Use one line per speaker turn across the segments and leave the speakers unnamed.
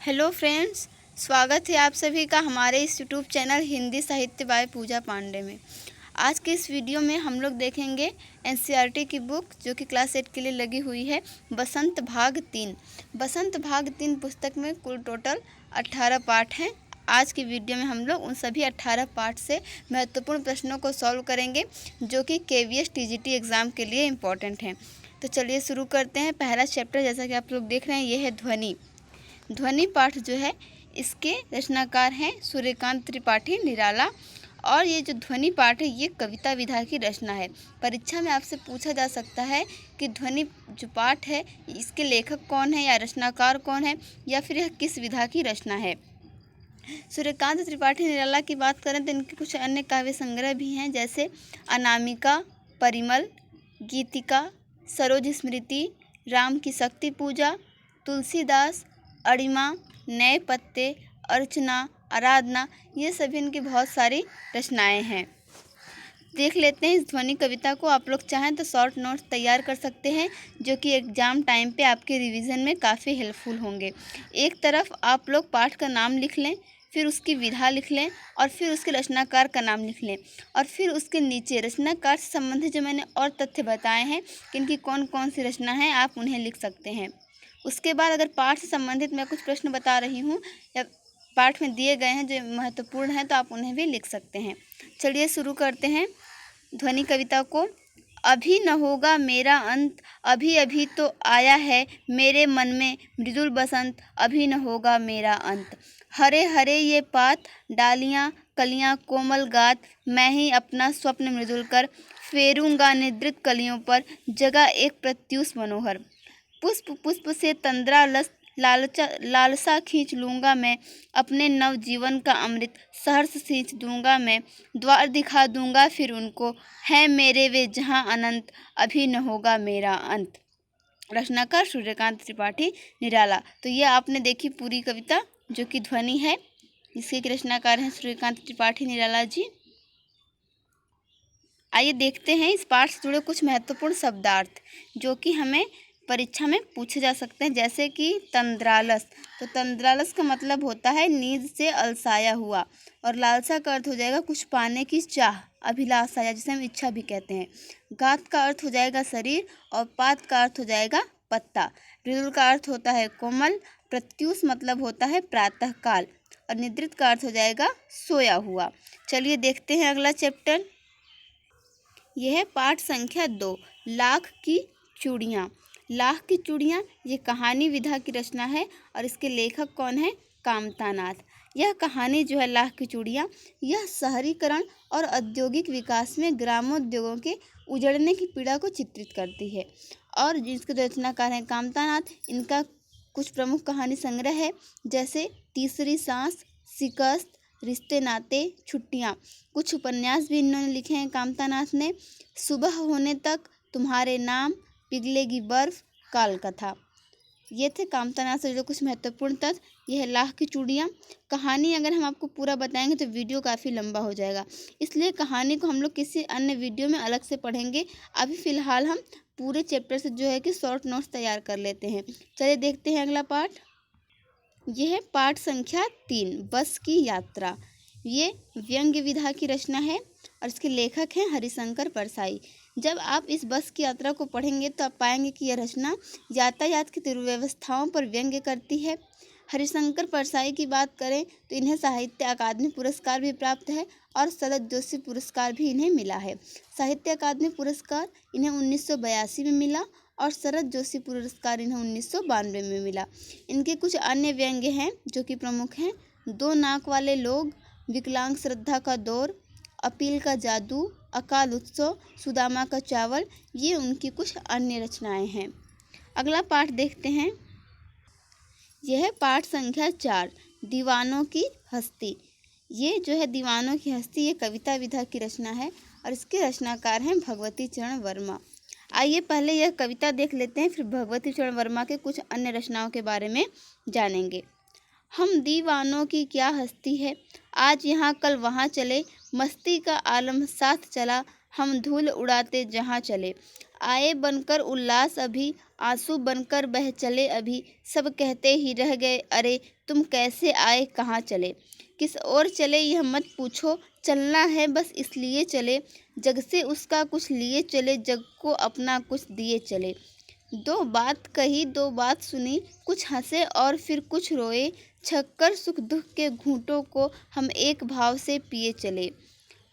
Hello friends, स्वागत है आप सभी का हमारे इस यूट्यूब चैनल हिंदी साहित्य बाय पूजा पांडे में। आज के इस वीडियो में हम लोग देखेंगे एनसीईआरटी की बुक जो कि क्लास 8 के लिए लगी हुई है, बसंत भाग 3। बसंत भाग 3 पुस्तक में कुल टोटल 18 पाठ हैं। आज की वीडियो में हम लोग उन सभी 18 पाठ से महत्वपूर्ण प्रश्नों को सॉल्व करेंगे जो कि केवीएस टीजीटी एग्ज़ाम के लिए इम्पोर्टेंट हैं। तो चलिए शुरू करते हैं। पहला चैप्टर जैसा कि आप लोग देख रहे हैं, ये है ध्वनि। ध्वनि पाठ जो है इसके रचनाकार हैं सूर्यकांत त्रिपाठी निराला। और ये जो ध्वनि पाठ है ये कविता विधा की रचना है। परीक्षा में आपसे पूछा जा सकता है कि ध्वनि जो पाठ है इसके लेखक कौन है या रचनाकार कौन है या फिर यह किस विधा की रचना है। सूर्यकांत त्रिपाठी निराला की बात करें तो इनके कुछ अन्य काव्य संग्रह भी हैं, जैसे अनामिका, परिमल, गीतिका, सरोज स्मृति, राम की शक्ति पूजा, तुलसीदास, अणिमा, नए पत्ते, अर्चना, आराधना, ये सभी इनकी बहुत सारी रचनाएं हैं। देख लेते हैं इस ध्वनि कविता को। आप लोग चाहें तो शॉर्ट नोट्स तैयार कर सकते हैं जो कि एग्ज़ाम टाइम पे आपके रिवीजन में काफ़ी हेल्पफुल होंगे। एक तरफ आप लोग पाठ का नाम लिख लें, फिर उसकी विधा लिख लें और फिर उसके रचनाकार का नाम लिख लें और फिर उसके नीचे रचनाकार से संबंधित जो मैंने और तथ्य बताए हैं कि इनकी कौन कौन सी रचना है आप उन्हें लिख सकते हैं। उसके बाद अगर पाठ से संबंधित मैं कुछ प्रश्न बता रही हूँ या पाठ में दिए गए हैं जो महत्वपूर्ण हैं तो आप उन्हें भी लिख सकते हैं। चलिए शुरू करते हैं ध्वनि कविता को। अभी न होगा मेरा अंत, अभी अभी तो आया है मेरे मन में मृदुल बसंत, अभी न होगा मेरा अंत। हरे हरे ये पात, डालियाँ कलियाँ कोमल गात, मैं ही अपना स्वप्न मृदुल कर फेरूंगा निद्रित कलियों पर, जगह एक प्रत्यूष मनोहर। पुष्प पुष्प से तंद्रा लालसा खींच लूँगा मैं, अपने नव जीवन का अमृत सहर्ष सींच दूँगा मैं, द्वार दिखा दूँगा फिर उनको, है मेरे वे जहाँ अनंत, अभी न होगा मेरा अंत। रचनाकार सूर्यकांत त्रिपाठी निराला। तो ये आपने देखी पूरी कविता जो कि ध्वनि है, इसके रचनाकार हैं सूर्यकांत त्रिपाठी निराला जी। आइए देखते हैं इस पाठ से जुड़े कुछ महत्वपूर्ण शब्दार्थ जो कि हमें परीक्षा में पूछे जा सकते हैं, जैसे कि तंद्रालस। तो तंद्रालस का मतलब होता है नींद से अलसाया हुआ, और लालसा का अर्थ हो जाएगा कुछ पाने की चाह, अभिलाषा या जिसे हम इच्छा भी कहते हैं। गात का अर्थ हो जाएगा शरीर और पात का अर्थ हो जाएगा पत्ता। मृदुल का अर्थ होता है कोमल, प्रत्यूष मतलब होता है प्रातः काल और निद्रित का अर्थ हो जाएगा सोया हुआ। चलिए देखते हैं अगला चैप्टर। यह है पाठ संख्या 2, लाख की चूड़ियाँ। लाख की चूड़ियाँ ये कहानी विधा की रचना है और इसके लेखक कौन है? कामतानाथ। यह कहानी जो है लाख की चूड़ियाँ, यह शहरीकरण और औद्योगिक विकास में ग्रामोद्योगों के उजड़ने की पीड़ा को चित्रित करती है। और जिसके रचनाकार हैं कामतानाथ, इनका कुछ प्रमुख कहानी संग्रह है, जैसे तीसरी सांस, शिकस्त, रिश्ते नाते, छुट्टियाँ। कुछ उपन्यास भी इन्होंने लिखे हैं कामतानाथ ने। सुबह होने तक, तुम्हारे नाम, पिघलेगी बर्फ, काल कथा। ये थे कामतानाथ से जो कुछ महत्वपूर्ण तथ्य। यह है लाख की चूड़ियाँ। कहानी अगर हम आपको पूरा बताएंगे तो वीडियो काफ़ी लंबा हो जाएगा, इसलिए कहानी को हम लोग किसी अन्य वीडियो में अलग से पढ़ेंगे। अभी फ़िलहाल हम पूरे चैप्टर से जो है कि शॉर्ट नोट्स तैयार कर लेते हैं। चलिए देखते हैं अगला पाठ। यह है पाठ संख्या 3, बस की यात्रा। ये व्यंग्य विधा की रचना है और इसके लेखक हैं हरिशंकर परसाई। जब आप इस बस की यात्रा को पढ़ेंगे तो आप पाएंगे कि यह रचना यातायात की दुर्व्यवस्थाओं पर व्यंग्य करती है। हरिशंकर परसाई की बात करें तो इन्हें साहित्य अकादमी पुरस्कार भी प्राप्त है और शरद जोशी पुरस्कार भी इन्हें मिला है। साहित्य अकादमी पुरस्कार इन्हें 1982 में मिला और शरद जोशी पुरस्कार इन्हें 1992 में मिला। इनके कुछ अन्य व्यंग्य हैं जो कि प्रमुख हैं। दो नाक वाले लोग, विकलांग श्रद्धा का दौर, अपील का जादू, अकाल उत्सव, सुदामा का चावल, ये उनकी कुछ अन्य रचनाएं हैं। अगला पाठ देखते हैं। यह है पाठ संख्या 4, दीवानों की हस्ती। ये जो है दीवानों की हस्ती, ये कविता विधा की रचना है और इसके रचनाकार हैं भगवती चरण वर्मा। आइए पहले यह कविता देख लेते हैं, फिर भगवती चरण वर्मा के कुछ अन्य रचनाओं के बारे में जानेंगे। हम दीवानों की क्या हस्ती है, आज यहाँ कल वहाँ चले, मस्ती का आलम साथ चला, हम धूल उड़ाते जहाँ चले। आए बनकर उल्लास अभी, आंसू बनकर बह चले अभी, सब कहते ही रह गए अरे तुम कैसे आए कहाँ चले। किस ओर चले यह मत पूछो, चलना है बस इसलिए चले, जग से उसका कुछ लिए चले, जग को अपना कुछ दिए चले। दो बात कही दो बात सुनी, कुछ हंसे और फिर कुछ रोए, छक्कर सुख दुख के घूंटों को हम एक भाव से पिए चले।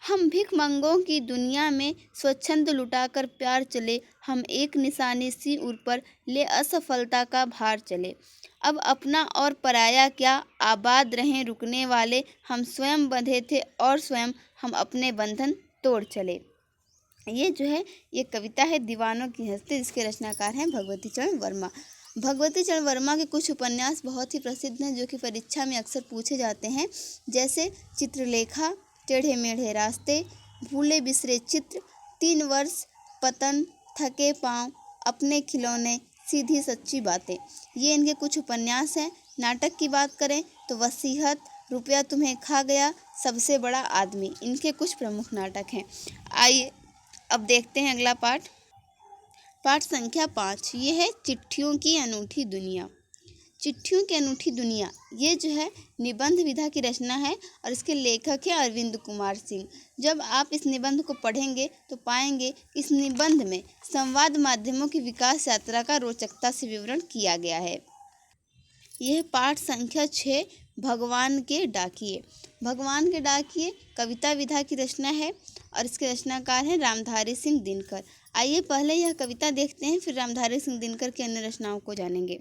हम भिखमंगों की दुनिया में स्वच्छंद लुटाकर प्यार चले, हम एक निशानी सी उर पर ले असफलता का भार चले। अब अपना और पराया क्या, आबाद रहें रुकने वाले, हम स्वयं बंधे थे और स्वयं हम अपने बंधन तोड़ चले। ये जो है ये कविता है दीवानों की हस्ती, जिसके रचनाकार हैं भगवती चरण वर्मा। भगवती चरण वर्मा के कुछ उपन्यास बहुत ही प्रसिद्ध हैं जो कि परीक्षा में अक्सर पूछे जाते हैं, जैसे चित्रलेखा, टेढ़े मेढ़े रास्ते, भूले बिसरे चित्र, 3 वर्ष, पतन, थके पाँव, अपने खिलौने, सीधी सच्ची बातें। ये इनके कुछ उपन्यास हैं। नाटक की बात करें तो वसीहत, रुपया तुम्हें खा गया, सबसे बड़ा आदमी, इनके कुछ प्रमुख नाटक हैं। आइए अब देखते हैं अगला पाठ। पाठ संख्या 5 ये है चिट्ठियों की अनूठी दुनिया। चिट्ठियों की अनूठी दुनिया ये जो है निबंध विधा की रचना है और इसके लेखक हैं अरविंद कुमार सिंह। जब आप इस निबंध को पढ़ेंगे तो पाएंगे इस निबंध में संवाद माध्यमों की विकास यात्रा का रोचकता से विवरण किया गया है। यह पाठ संख्या 6 भगवान के डाकिए। भगवान के डाकिए कविता विधा की रचना है और इसके रचनाकार हैं रामधारी सिंह दिनकर। आइए पहले यह कविता देखते हैं, फिर रामधारी सिंह दिनकर की अन्य रचनाओं को जानेंगे।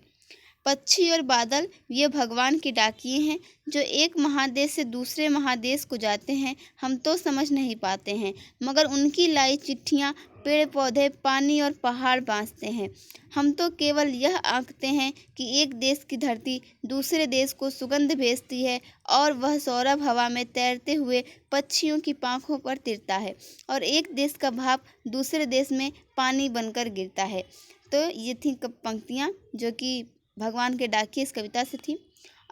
पक्षी और बादल ये भगवान के डाकिए हैं जो एक महादेश से दूसरे महादेश को जाते हैं। हम तो समझ नहीं पाते हैं, मगर उनकी लाई चिट्ठियाँ पेड़ पौधे पानी और पहाड़ बाँचते हैं। हम तो केवल यह आंकते हैं कि एक देश की धरती दूसरे देश को सुगंध भेजती है और वह सौरभ हवा में तैरते हुए पक्षियों की पाँखों पर तिरता है और एक देश का भाप दूसरे देश में पानी बनकर गिरता है। तो ये थी पंक्तियाँ जो कि भगवान के डाकिए इस कविता से थी।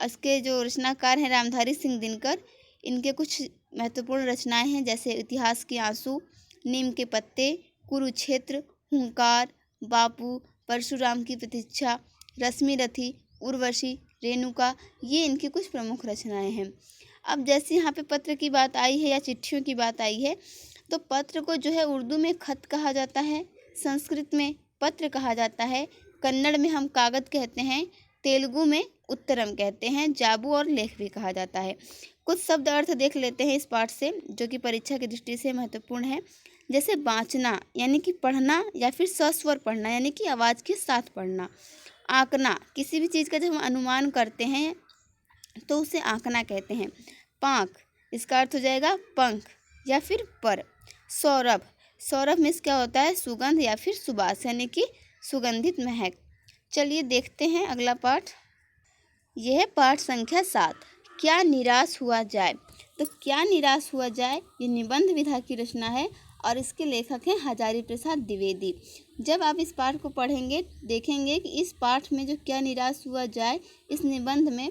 इसके जो रचनाकार हैं रामधारी सिंह दिनकर, इनके कुछ महत्वपूर्ण रचनाएं हैं जैसे इतिहास के आंसू, नीम के पत्ते, कुरुक्षेत्र, हुंकार, बापू, परशुराम की प्रतीक्षा, रश्मि रथी, उर्वशी, रेणुका, ये इनकी कुछ प्रमुख रचनाएं हैं। अब जैसे यहाँ पे पत्र की बात आई है या चिट्ठियों की बात आई है, तो पत्र को जो है उर्दू में खत कहा जाता है, संस्कृत में पत्र कहा जाता है, कन्नड़ में हम कागज कहते हैं, तेलुगु में उत्तरम कहते हैं, जाबू और लेख भी कहा जाता है। कुछ शब्द अर्थ देख लेते हैं इस पाठ से जो कि परीक्षा की दृष्टि से महत्वपूर्ण है। जैसे बाँचना यानी कि पढ़ना या फिर सस्वर पढ़ना यानी कि आवाज़ के साथ पढ़ना। आंकना, किसी भी चीज़ का जब हम अनुमान करते हैं तो उसे आंकना कहते हैं। पाँख, इसका अर्थ हो जाएगा पंख या फिर पर। सौरभ, सौरभ में क्या होता है सुगंध या फिर सुबास यानी कि सुगंधित महक। चलिए देखते हैं अगला पाठ। यह है पाठ संख्या 7 क्या निराश हुआ जाए। तो क्या निराश हुआ जाए ये निबंध विधा की रचना है और इसके लेखक हैं हजारी प्रसाद द्विवेदी। जब आप इस पाठ को पढ़ेंगे देखेंगे कि इस पाठ में जो क्या निराश हुआ जाए इस निबंध में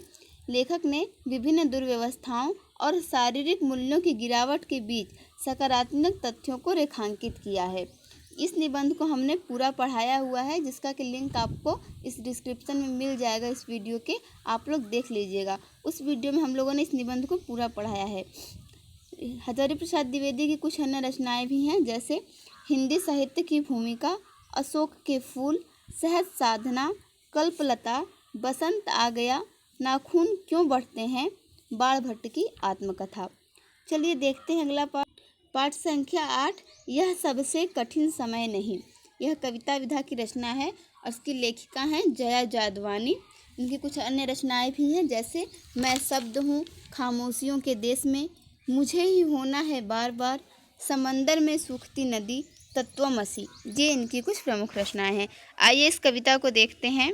लेखक ने विभिन्न दुर्व्यवस्थाओं और शारीरिक मूल्यों की गिरावट के बीच सकारात्मक तथ्यों को रेखांकित किया है। इस निबंध को हमने पूरा पढ़ाया हुआ है जिसका कि लिंक आपको इस डिस्क्रिप्शन में मिल जाएगा इस वीडियो के, आप लोग देख लीजिएगा। उस वीडियो में हम लोगों ने इस निबंध को पूरा पढ़ाया है। हजारी प्रसाद द्विवेदी की कुछ अन्य रचनाएं भी हैं जैसे हिंदी साहित्य की भूमिका, अशोक के फूल, सहज साधना, कल्पलता, बसंत आ गया, नाखून क्यों बढ़ते हैं, बाण भट्ट की आत्मकथा। चलिए देखते हैं अगला पाठ। पाठ संख्या 8 यह सबसे कठिन समय नहीं। यह कविता विधा की रचना है और इसकी लेखिका हैं जया जादवानी। इनकी कुछ अन्य रचनाएं भी हैं जैसे मैं शब्द हूँ, खामोशियों के देश में, मुझे ही होना है बार बार, समंदर में सूखती नदी, तत्वमसी। ये इनकी कुछ प्रमुख रचनाएं हैं। आइए इस कविता को देखते हैं।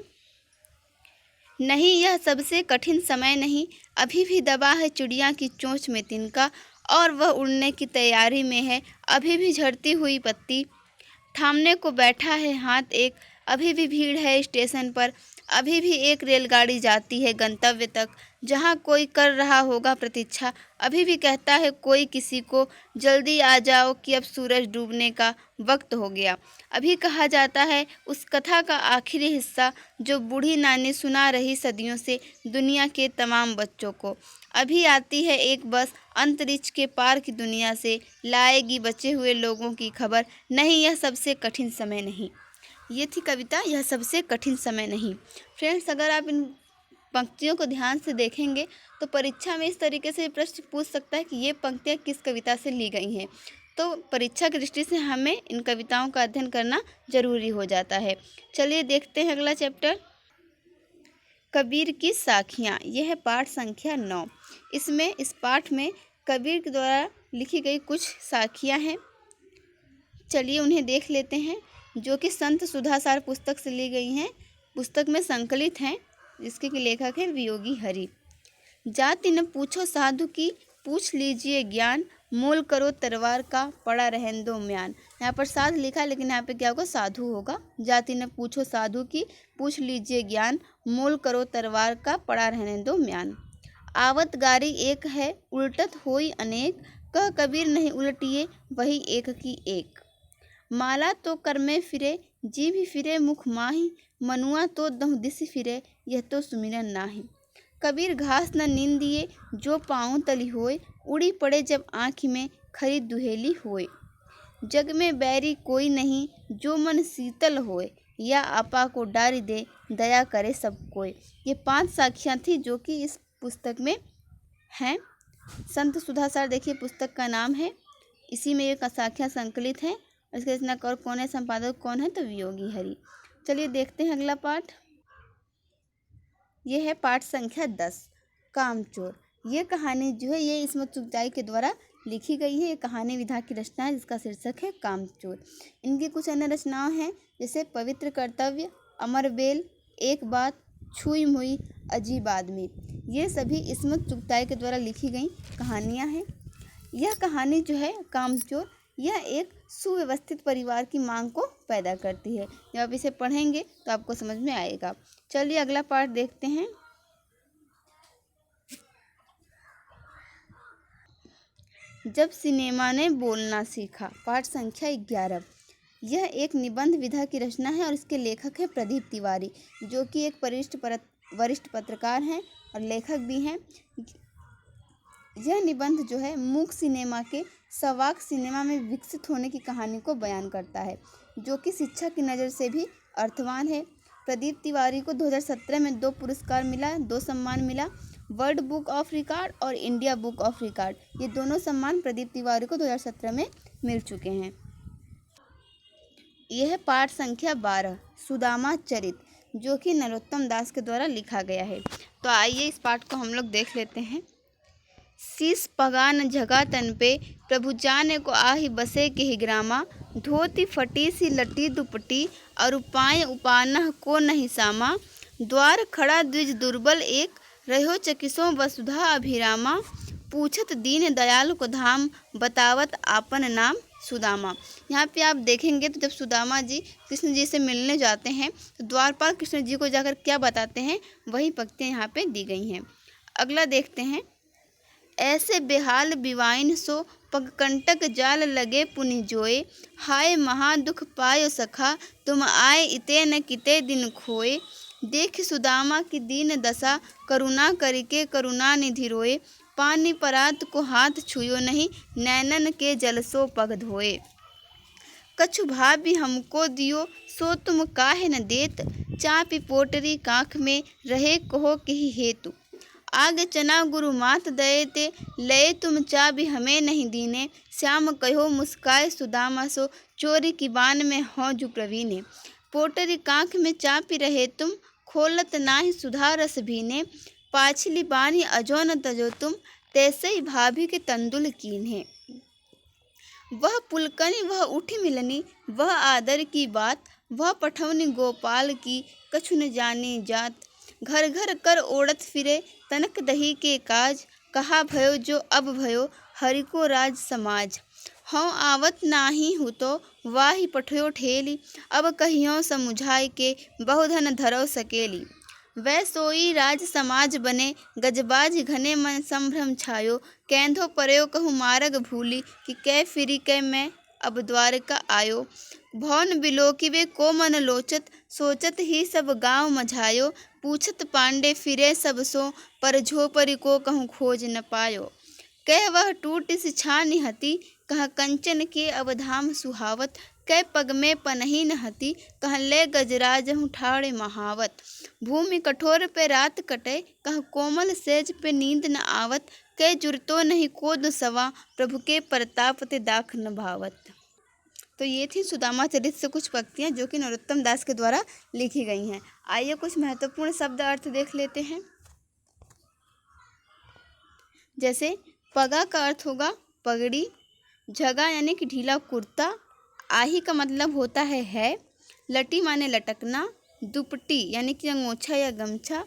नहीं यह सबसे कठिन समय नहीं, अभी भी दबा है चिड़िया की चोंच में तिनका और वह उड़ने की तैयारी में है, अभी भी झड़ती हुई पत्ती, थामने को बैठा है हाथ एक, अभी भी भीड़ है स्टेशन पर, अभी भी एक रेलगाड़ी जाती है गंतव्य तक, जहाँ कोई कर रहा होगा प्रतीक्षा। अभी भी कहता है कोई किसी को, जल्दी आ जाओ कि अब सूरज डूबने का वक्त हो गया। अभी कहा जाता है उस कथा का आखिरी हिस्सा जो बूढ़ी नानी सुना रही सदियों से दुनिया के तमाम बच्चों को। अभी आती है एक बस अंतरिक्ष के पार की दुनिया से, लाएगी बचे हुए लोगों की खबर। नहीं, यह सबसे कठिन समय नहीं। ये थी कविता यह सबसे कठिन समय नहीं। फ्रेंड्स, अगर आप इन पंक्तियों को ध्यान से देखेंगे तो परीक्षा में इस तरीके से प्रश्न पूछ सकता है कि ये पंक्तियाँ किस कविता से ली गई हैं। तो परीक्षा की दृष्टि से हमें इन कविताओं का अध्ययन करना जरूरी हो जाता है। चलिए देखते हैं अगला चैप्टर, कबीर की साखियाँ। यह है पाठ संख्या 9। इसमें इस पाठ में कबीर के द्वारा लिखी गई कुछ साखियाँ हैं। चलिए उन्हें देख लेते हैं, जो कि संत सुधासार पुस्तक से ली गई हैं। पुस्तक में संकलित हैं, जिसके कि लेखक हैं वियोगी हरि। जाति न पूछो साधु की, पूछ लीजिए ज्ञान, मोल करो तरवार का, पड़ा रहन दो म्यान। यहाँ पर साध लिखा है, लेकिन यहाँ पे क्या होगा, साधु होगा। जाति न पूछो साधु की, पूछ लीजिए ज्ञान, मोल करो तरवार का, पड़ा रहने दो म्यान। आवत गारी एक है, उल्टत होई अनेक, कह कबीर नहीं उलटिए, वही एक की एक। माला तो कर में फिरे, जी भी फिरे मुख माही, मनुआ तो दहु दिस फिरे, यह तो सुमिरन नाही। कबीर घास न नींदिए, जो पाँव तली होए, उड़ी पड़े जब आँख में, खरी दुहेली होए। जग में बैरी कोई नहीं, जो मन शीतल होए, या आपा को डारी दे, दया करे सब कोई। ये 5 साखियाँ थी जो कि इस पुस्तक में हैं। संत सुधासार देखिए पुस्तक का नाम है, इसी में ये साखियाँ संकलित हैं। इसके रचनाकार कौन है, संपादक कौन है, तो वियोगी हरि। चलिए देखते हैं अगला पाठ। ये है पाठ संख्या 10, कामचोर। ये कहानी जो है ये इस्मत चुगताई के द्वारा लिखी गई है। ये कहानी विधा की रचना है, जिसका शीर्षक है कामचोर। इनकी कुछ अन्य रचनाएं हैं, जैसे पवित्र कर्तव्य, अमर बेल, एक बात, छुई मुई, अजीब आदमी। ये सभी इस्मत चुगताई के द्वारा लिखी गई कहानियाँ हैं। यह कहानी जो है कामचोर, यह एक सुव्यवस्थित परिवार की मांग को पैदा करती है। जब आप इसे पढ़ेंगे तो आपको समझ में आएगा। चलिए अगला पाठ देखते हैं। जब सिनेमा ने बोलना सीखा, पाठ संख्या 11। यह एक निबंध विधा की रचना है और इसके लेखक है प्रदीप तिवारी, जो कि एक वरिष्ठ पत्रकार हैं और लेखक भी हैं। यह निबंध जो है मूक सिनेमा के सवाक सिनेमा में विकसित होने की कहानी को बयान करता है, जो कि शिक्षा की नज़र से भी अर्थवान है। प्रदीप तिवारी को 2017 में 2 पुरस्कार मिला, 2 सम्मान मिला, वर्ल्ड बुक ऑफ रिकॉर्ड और इंडिया बुक ऑफ रिकॉर्ड। ये दोनों सम्मान प्रदीप तिवारी को 2017 में मिल चुके हैं। यह है पाठ संख्या 12, सुदामा चरित, जो कि नरोत्तम दास के द्वारा लिखा गया है। तो आइए इस पाठ को हम लोग देख लेते हैं। शीस पगान झगा तन पे, प्रभु जाने को आही बसे के ही ग्रामा, धोती फटी सी लटी दुपटी, और उपाय उपानह को नहीं सामा। द्वार खड़ा द्विज दुर्बल एक, रहो चकिसों वसुधा अभिरामा। पूछत दीन दयाल को धाम, बतावत आपन नाम सुदामा। यहाँ पे आप देखेंगे तो जब सुदामा जी कृष्ण जी से मिलने जाते हैं तो द्वारपाल कृष्ण जी को जाकर क्या बताते हैं, वही पंक्तियाँ यहाँ पे दी गई हैं। अगला देखते हैं। ऐसे बेहाल बिवाइन सो, पगकंटक जाल लगे पुनि जोए। हाय महा दुख पायो सखा, तुम आए इते न किते दिन खोए। देख सुदामा की दीन दशा, करुणा करके करुणा निधि रोए। पानी परात को हाथ छुयो नहीं, नैनन के जल सो पग धोए। कछु भाव भी हमको दियो, सो तुम काहे न देत। चापी पोटरी काख में, रहे कहो कि हेतु। आगे चना गुरु मात दये ते, लये तुम चा भी हमें नहीं दीने। श्याम कहो मुस्काए सुदामा सो, चोरी की बान में हो जु प्रवीणे। पोटरी कांख में चापी रहे तुम, खोलत नाही सुधा रस भीने। पाछली बानी अजो न तजो तुम, तैसे ही भाभी के तंदुल कीन्हे। वह पुलकनी वह उठी मिलनी, वह आदर की बात। वह पठौनी गोपाल की, कछु न जानी जात। घर घर कर ओढ़त फिरे, तनक दही के काज। कहा भयो जो अब भयो, हरि को राज समाज। हौ आवत नाही हूँ तो वाही पठयो ठेली, अब कहियो समुझाई के बहुधन धरो सकेली। वै सोई राज समाज बने, गजबाज घने मन संभ्रम छायो, कैंधो परयो कहूँ मारग भूली, कि कै फिरी कै मैं अब द्वारका आयो। भवन बिलोकी वे को मन लोचत, सोचत ही सब गाँव मझायो, पूछत पांडे फिरे सब सो, पर झोपरी को कहूँ खोज न पायो। कह वह टूटिस छानि हती, कह कंचन के अवधाम सुहावत, कै पग में पनही न हती, कह ले गजराज हूँ ठाड़े महावत। भूमि कठोर पे रात कटे, कह कोमल सेज पे नींद न आवत, कै जुरतो नहीं कोद सवा, प्रभु के प्रताप ते दाख न भावत। तो ये थी सुदामा चरित से कुछ पंक्तियाँ जो कि नरोत्तम दास के द्वारा लिखी गई हैं। आइए कुछ महत्वपूर्ण शब्द अर्थ देख लेते हैं। जैसे पगा का अर्थ होगा पगड़ी, झगा यानी कि ढीला कुर्ता, आही का मतलब होता है, लटी माने लटकना, दुपट्टी यानी कि अंगोछा या गमछा,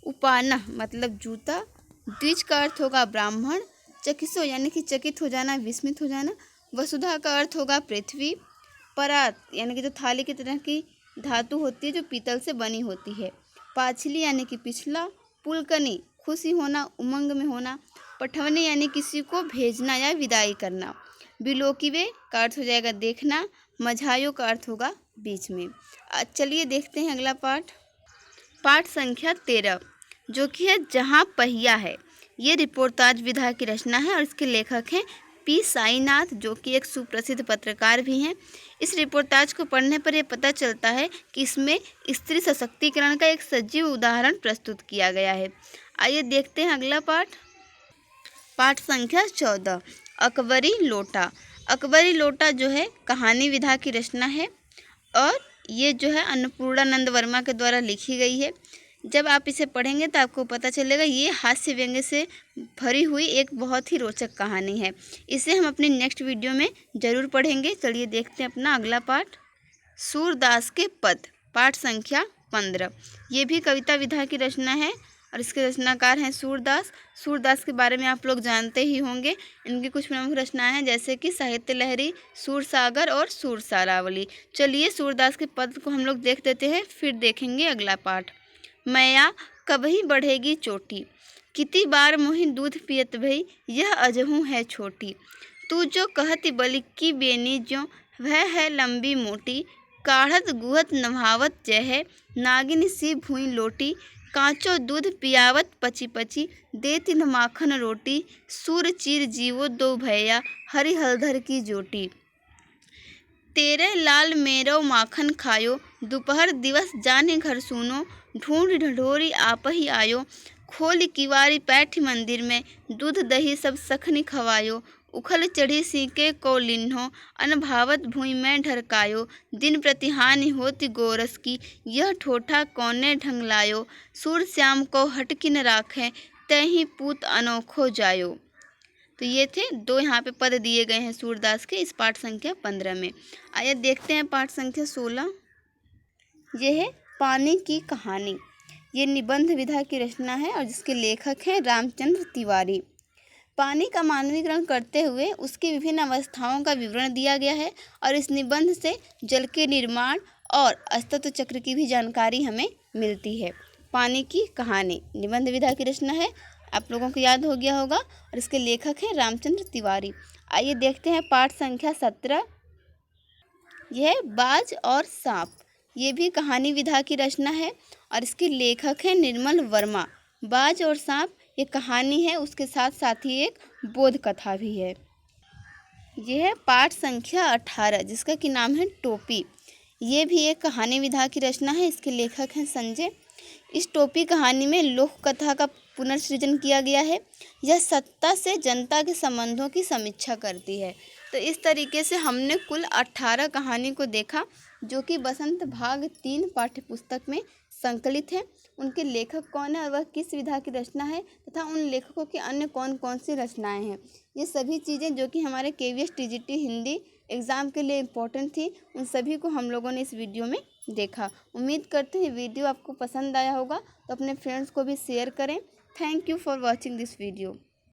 उपाना मतलब जूता, द्विज का अर्थ होगा ब्राह्मण, चकिसो यानी कि चकित हो जाना, विस्मित हो जाना, वसुधा का अर्थ होगा पृथ्वी, परात यानी कि जो थाली की तरह की धातु होती है जो पीतल से बनी होती है, पाछली यानी कि पिछला, पुलकनी खुशी होना, उमंग में होना, पठवनी यानी किसी को भेजना या विदाई करना, बिलोकीवे का अर्थ हो जाएगा देखना, मझायो का अर्थ होगा बीच में। चलिए देखते हैं अगला पाठ। पाठ संख्या 13 जो कि है जहाँ पहिया है। ये रिपोर्टाज विधा की रचना है और इसके लेखक हैं पी साईनाथ जो कि एक सुप्रसिद्ध पत्रकार भी हैं। इस रिपोर्टाज को पढ़ने पर यह पता चलता है कि इसमें स्त्री सशक्तिकरण का एक सजीव उदाहरण प्रस्तुत किया गया है। आइए देखते हैं अगला पाठ। पाठ संख्या 14 अकबरी लोटा। अकबरी लोटा जो है कहानी विधा की रचना है और ये जो है अन्नपूर्णानंद वर्मा के द्वारा लिखी गई है। जब आप इसे पढ़ेंगे तो आपको पता चलेगा ये हास्य व्यंग्य से भरी हुई एक बहुत ही रोचक कहानी है। इसे हम अपनी नेक्स्ट वीडियो में ज़रूर पढ़ेंगे। चलिए देखते हैं अपना अगला पाठ। सूरदास के पद। पाठ संख्या 15 ये भी कविता विधा की रचना है और इसके रचनाकार हैं सूरदास। सूरदास के बारे में आप लोग जानते ही होंगे। इनकी कुछ प्रमुख रचनाएं हैं जैसे कि साहित्य लहरी, सूरसागर और सूरसारावली। चलिए सूरदास के पद को हम लोग देख देते हैं, फिर देखेंगे अगला पाठ। मैया कभी बढ़ेगी चोटी, कितनी बार मोहि दूध पियत भई, यह अजहू है छोटी। तू जो कहती बलि की बेनी जो, वह है लंबी मोटी। काढ़त गुहत नभावत जय है, नागिन सी भूई लोटी। कांचो दूध पियावत पची पची, देती न माखन रोटी। सूर चीर जीवो दो भैया, हरि हलधर की जोटी। तेरे लाल मेरो माखन खायो, दोपहर दिवस जाने घर सुनो। ढूंढ ढढोरी आप ही आयो, खोल किवारी पैठी मंदिर में। दूध दही सब सखनी खवायो, उखल चढ़ी सीके को लिन्हो। अनभावत भूमि में ढरकायो, दिन प्रतिहानि होती गोरस की। यह ठोठा कौने ढंग लायो, सूर श्याम को हटकिन राखें। तैही पूत अनोखो जायो। तो ये थे दो यहाँ पे पद दिए गए हैं सूरदास के इस पाठ संख्या 15 में। आइए देखते हैं पाठ संख्या 16। यह है पानी की कहानी। ये निबंध विधा की रचना है और जिसके लेखक हैं रामचंद्र तिवारी। पानी का मानवीकरण करते हुए उसकी विभिन्न अवस्थाओं का विवरण दिया गया है और इस निबंध से जल के निर्माण और अस्तित्व चक्र की भी जानकारी हमें मिलती है। पानी की कहानी निबंध विधा की रचना है, आप लोगों को याद हो गया होगा, और इसके लेखक हैं रामचंद्र तिवारी। आइए देखते हैं पाठ संख्या 17। यह बाज और सांप। ये भी कहानी विधा की रचना है और इसके लेखक हैं निर्मल वर्मा। बाज और सांप ये कहानी है, उसके साथ साथ ही एक बोध कथा भी है। यह है पाठ संख्या 18 जिसका कि नाम है टोपी। ये भी एक कहानी विधा की रचना है, इसके लेखक हैं संजय। इस टोपी कहानी में लोक कथा का पुनर्सृजन किया गया है। यह सत्ता से जनता के संबंधों की समीक्षा करती है। तो इस तरीके से हमने कुल 18 कहानी को देखा जो कि बसंत भाग 3 पाठ्य पुस्तक में संकलित है। उनके लेखक कौन है और वह किस विधा की रचना है तथा उन लेखकों की अन्य कौन कौन सी रचनाएं हैं, ये सभी चीज़ें जो कि हमारे KVS TGT हिंदी एग्ज़ाम के लिए इम्पोर्टेंट थी, उन सभी को हम लोगों ने इस वीडियो में देखा। उम्मीद करते हैं वीडियो आपको पसंद आया होगा, तो अपने फ्रेंड्स को भी शेयर करें। Thank you for watching this video.